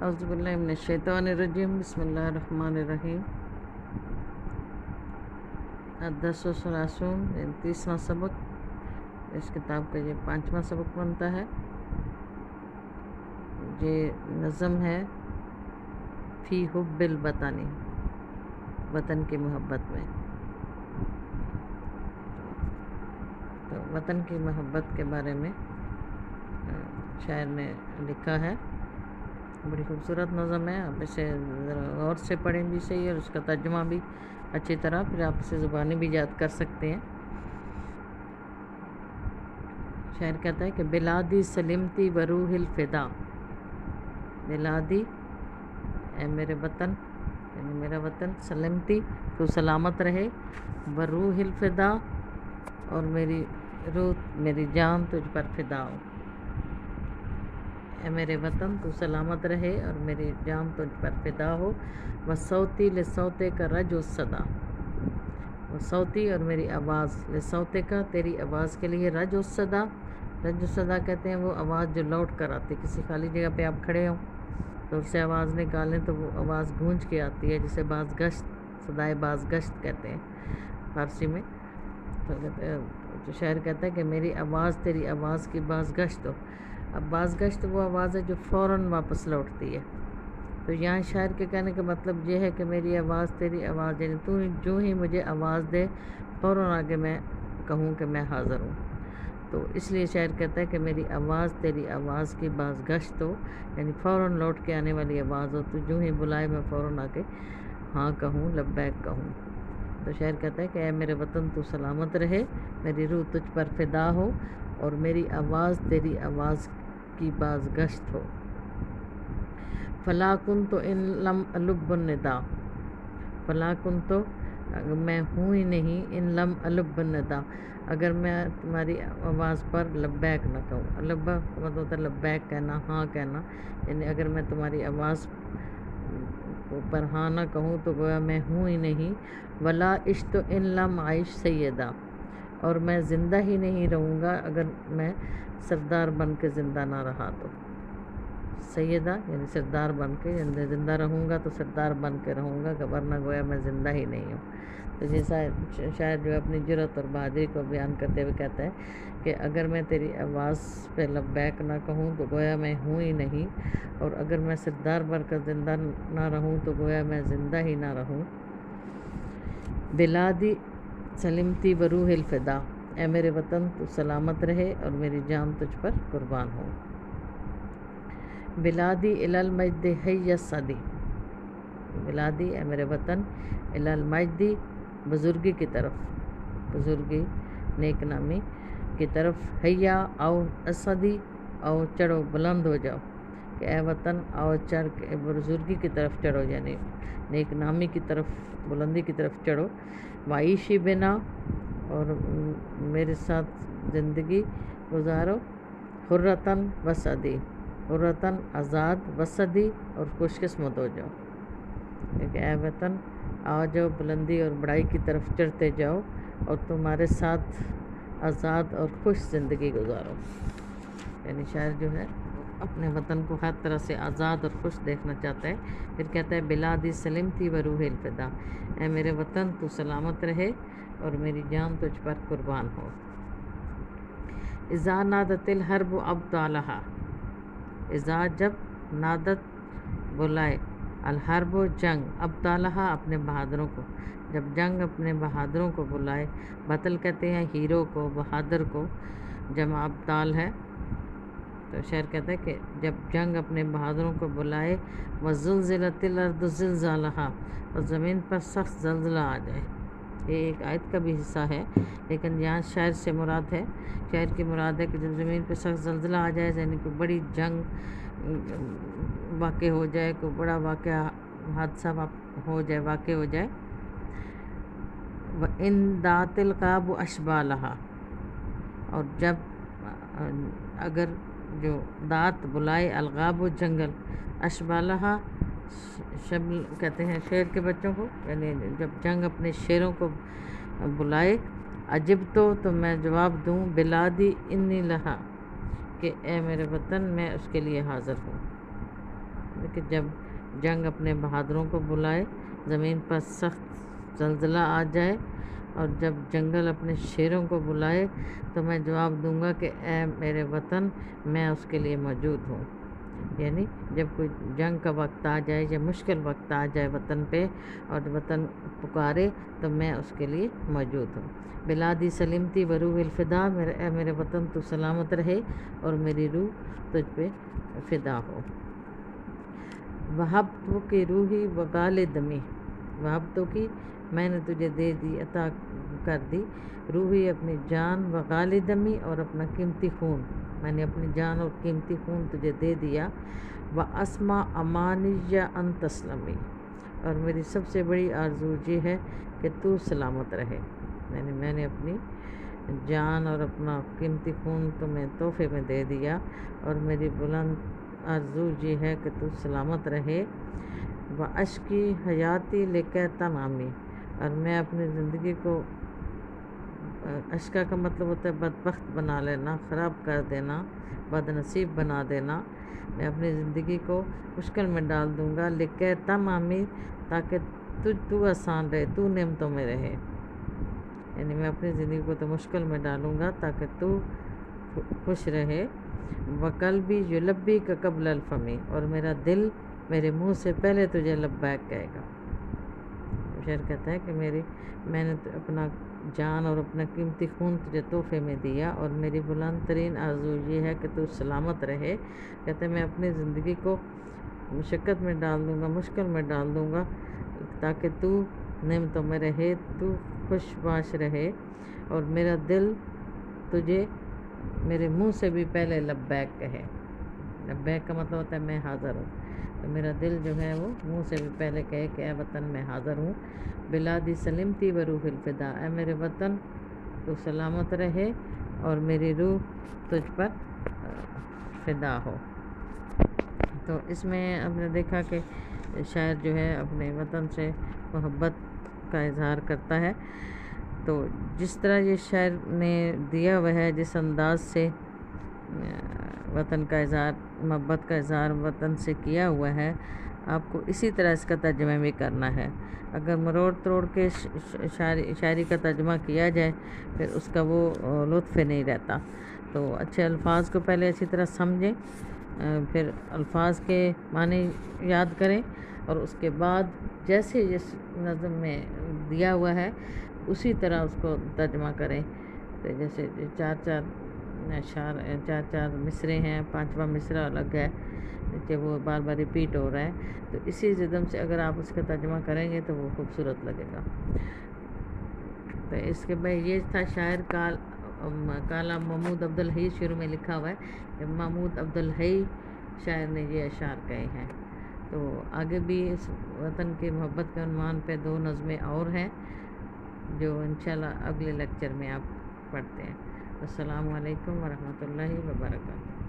اعوذ باللہ من الشیطان الرجیم بسم اللہ الرحمن الرحیم۔ الدرس والثلاثون 30واں سبق، اس کتاب کا یہ 5واں سبق بنتا ہے۔ یہ نظم ہے فی حب الوطنی، وطن کی محبت میں۔ تو وطن کی محبت کے بارے میں شاعر نے لکھا ہے، بڑی خوبصورت نظم ہے۔ آپ اسے ذرا غور سے پڑھیں بھی صحیح، اور اس کا ترجمہ بھی اچھی طرح، پھر آپ اسے زبانی بھی یاد کر سکتے ہیں۔ شاعر کہتا ہے کہ بلادی سلمتی وروح الفدا، بلادی اے میرے وطن، یعنی میرا وطن، سلمتی تو سلامت رہے، وروح الفدا اور میری روح، میری جان تجھ پر فدا ہو۔ اے میرے وطن تو سلامت رہے اور میری جان تجھ پر فدا ہو۔ وصوتی لصوتے کا رج و صدا، وصوتی اور میری آواز، لصوتے کا تیری آواز کے لیے، رج و صدا، رج و صدا کہتے ہیں وہ آواز جو لوٹ کر آتی، کسی خالی جگہ پہ آپ کھڑے ہوں تو اس سے آواز نکالیں تو وہ آواز گونج کے آتی ہے، جسے باز گشت، صدائے باز گشت کہتے ہیں فارسی میں۔ تو شاعر کہتا ہے کہ میری آواز تیری آواز کی باز گشت ہو۔ اب باز گشت وہ آواز ہے جو فوراً واپس لوٹتی ہے۔ تو یہاں شاعر کے کہنے کا مطلب یہ ہے کہ میری آواز تیری آواز، یعنی تو جو ہی مجھے آواز دے فوراً آگے میں کہوں کہ میں حاضر ہوں۔ تو اس لیے شاعر کہتا ہے کہ میری آواز تیری آواز کی باز گشت ہو، یعنی فوراً لوٹ کے آنے والی آواز ہو، تو جو ہی بلائے میں فوراً آ کے ہاں کہوں، لبیک کہوں۔ تو شاعر کہتا ہے کہ اے میرے وطن تو سلامت رہے، میری روح تجھ پر فدا ہو اور میری آواز تیری آواز کی باز گشت ہو۔ فلا کنت ان لم الب الندا، فلا کنت میں ہوں ہی نہیں، ان لم الب الندا اگر میں تمہاری آواز پر لبیک نہ کہوں۔ لبا مطلب ہوتا ہے لبیک کہنا، ہاں کہنا، یعنی اگر میں تمہاری آواز پر ہاں نہ کہوں تو گویا میں ہوں ہی نہیں۔ ولا عشت ان لم عائش سیدہ، اور میں زندہ ہی نہیں رہوں گا اگر میں سردار بن کے زندہ نہ رہا تو۔ سیدہ یعنی سردار بن کے، یعنی زندہ رہوں گا تو سردار بن کے رہوں گا، ورنہ گویا میں زندہ ہی نہیں ہوں۔ تو جیسا شاعر جو اپنی جرأت اور بہادری کو بیان کرتے ہوئے کہتا ہے کہ اگر میں تیری آواز پہ لبیک نہ کہوں تو گویا میں ہوں ہی نہیں، اور اگر میں سردار بن کر زندہ نہ رہوں تو گویا میں زندہ ہی نہ رہوں۔ بلادی سلمتی وروح الفدا، اے میرے وطن تو سلامت رہے اور میری جان تجھ پر قربان ہو۔ بلادی الی المجد حی الصدی، بلادی اے میرے وطن، الی المجد بزرگی کی طرف، بزرگی نیک نامی کی طرف، حیا آؤ، الصدی آؤ چڑھو، بلند ہو جاؤ، کہ اے وطن آؤ چڑھ کے بزرگی کی طرف چڑھو، یعنی نیک نامی کی طرف، بلندی کی طرف چڑھو۔ وعیشی بنا، اور میرے ساتھ زندگی گزارو، حرتاً وصدی، حرتاً آزاد، وصدی اور خوش قسمت ہو جاؤ، کہ اے وطن آ جاؤ، بلندی اور بڑائی کی طرف چڑھتے جاؤ اور تمہارے ساتھ آزاد اور خوش زندگی گزارو۔ یعنی شاعر جو ہے اپنے وطن کو ہر طرح سے آزاد اور خوش دیکھنا چاہتا ہے۔ پھر کہتا ہے بلادی سلمتی وروح الفدا، اے میرے وطن تو سلامت رہے اور میری جان تجھ پر قربان ہو۔ اذا نادت الحرب ابطالہا، اذا جب، نادت بلائے، الحرب جنگ، ابطالہا اپنے بہادروں کو، جب جنگ اپنے بہادروں کو بلائے، بطل کہتے ہیں ہیرو کو، بہادر کو، جمع ابطال ہے۔ تو شاعر کہتا ہے کہ جب جنگ اپنے بہادروں کو بلائے، وزلزلت الارض زلزالہا، اور زمین پر سخت زلزلہ آ جائے۔ یہ ایک آیت کا بھی حصہ ہے، لیکن یہاں شاعر سے مراد ہے، شاعر کی مراد ہے کہ جب زمین پہ سخت زلزلہ آ جائے، یعنی کوئی بڑی جنگ واقع ہو جائے، کوئی بڑا واقعہ، حادثہ ہو جائے، واقع ہو جائے۔ وَإِن دَعَتِ الْغَابُ أَشْبَالَهَا، اور جب اگر جو دعت بلائے، الغاب جنگل، اشبالہا شبل کہتے ہیں شیر کے بچوں کو، یعنی جب جنگ اپنے شیروں کو بلائے، عجب تو میں جواب دوں، بلادی انی لہا، کہ اے میرے وطن میں اس کے لیے حاضر ہوں۔ کہ جب جنگ اپنے بہادروں کو بلائے، زمین پر سخت زلزلہ آ جائے، اور جب جنگل اپنے شیروں کو بلائے تو میں جواب دوں گا کہ اے میرے وطن، میں اس کے لیے موجود ہوں۔ یعنی جب کوئی جنگ کا وقت آ جائے یا مشکل وقت آ جائے وطن پہ اور وطن پکارے تو میں اس کے لیے موجود ہوں۔ بلادی سلمتی و روح الفدا، اے میرے وطن تو سلامت رہے اور میری روح تجھ پہ فدا ہو۔ وہبتو کی روحی وغال دمی، وہبتو کی میں نے تجھے دے دی، عطا کر دی، روحی اپنی جان، وغال دمی اور اپنا قیمتی خون، میں نے اپنی جان اور قیمتی خون تجھے دے دیا۔ وَأَسْمَى أَمَانِيَّ أَن تَسْلَمِي، اور میری سب سے بڑی آرزو یہ ہے کہ تو سلامت رہے، یعنی میں نے اپنی جان اور اپنا قیمتی خون تمہیں تحفے میں دے دیا، اور میری بلند آرزو یہ ہے کہ تو سلامت رہے۔ وَأَشْكِي حَيَاتِي لِكَيْ تَنَامِي، اور میں اپنی زندگی کو، اشکا کا مطلب ہوتا ہے بدبخت بنا لینا، خراب کر دینا، بد نصیب بنا دینا۔ میں اپنی زندگی کو مشکل میں ڈال دوں گا، لِكَيْ تَنَامِي، تاکہ تو آسان رہے، تو نعمتوں میں رہے، یعنی میں اپنی زندگی کو تو مشکل میں ڈالوں گا تاکہ تو خوش رہے۔ وَقَلْبِي يُلَبِّيكَ قَبْلَ الْفَمِ، اور میرا دل میرے منہ سے پہلے تجھے لبیک کہے گا۔ شاعر کہتا ہے کہ میں نے اپنا جان اور اپنا قیمتی خون تجھے تحفے میں دیا، اور میری بلند ترین آرزو یہ ہے کہ تو سلامت رہے۔ کہتے ہیں میں اپنی زندگی کو مشقت میں ڈال دوں گا، مشکل میں ڈال دوں گا تاکہ تو نعمتوں میں رہے، تو خوش باش رہے، اور میرا دل تجھے میرے منہ سے بھی پہلے لبیک کہے۔ لبیک کا مطلب ہوتا ہے میں حاضر ہوں، تو میرا دل جو ہے وہ منہ سے بھی پہلے کہے کہ اے وطن میں حاضر ہوں۔ بلادی سلمتی و روح الفدا، اے میرے وطن تو سلامت رہے اور میری روح تجھ پر فدا ہو۔ تو اس میں ہم نے دیکھا کہ شاعر جو ہے اپنے وطن سے محبت کا اظہار کرتا ہے۔ تو جس طرح یہ شاعر نے دیا ہوا ہے، جس انداز سے وطن کا اظہار، محبت کا اظہار وطن سے کیا ہوا ہے، آپ کو اسی طرح اس کا ترجمہ بھی کرنا ہے۔ اگر مروڑ توڑ کے شاعری کا ترجمہ کیا جائے پھر اس کا وہ لطف نہیں رہتا۔ تو اچھے الفاظ کو پہلے اچھی طرح سمجھیں، پھر الفاظ کے معنی یاد کریں، اور اس کے بعد جیسے جس نظم میں دیا ہوا ہے اسی طرح اس کو ترجمہ کریں۔ تو جیسے چار مصرے ہیں، پانچواں مصرع الگ ہے کہ وہ بار بار ریپیٹ ہو رہا ہے، تو اسی ردم سے اگر آپ اس کا ترجمہ کریں گے تو وہ خوبصورت لگے گا۔ تو اس کے بعد یہ تھا شاعر کالا محمود عبدالحی، شروع میں لکھا ہوا ہے کہ محمود عبدالحی شاعر نے یہ اشعار کہے ہیں۔ تو آگے بھی اس وطن کی محبت کے عنوان پہ 2 نظمیں اور ہیں جو انشاءاللہ اگلے لیکچر میں آپ پڑھتے ہیں۔ السلام علیکم ورحمۃ اللہ وبرکاتہ۔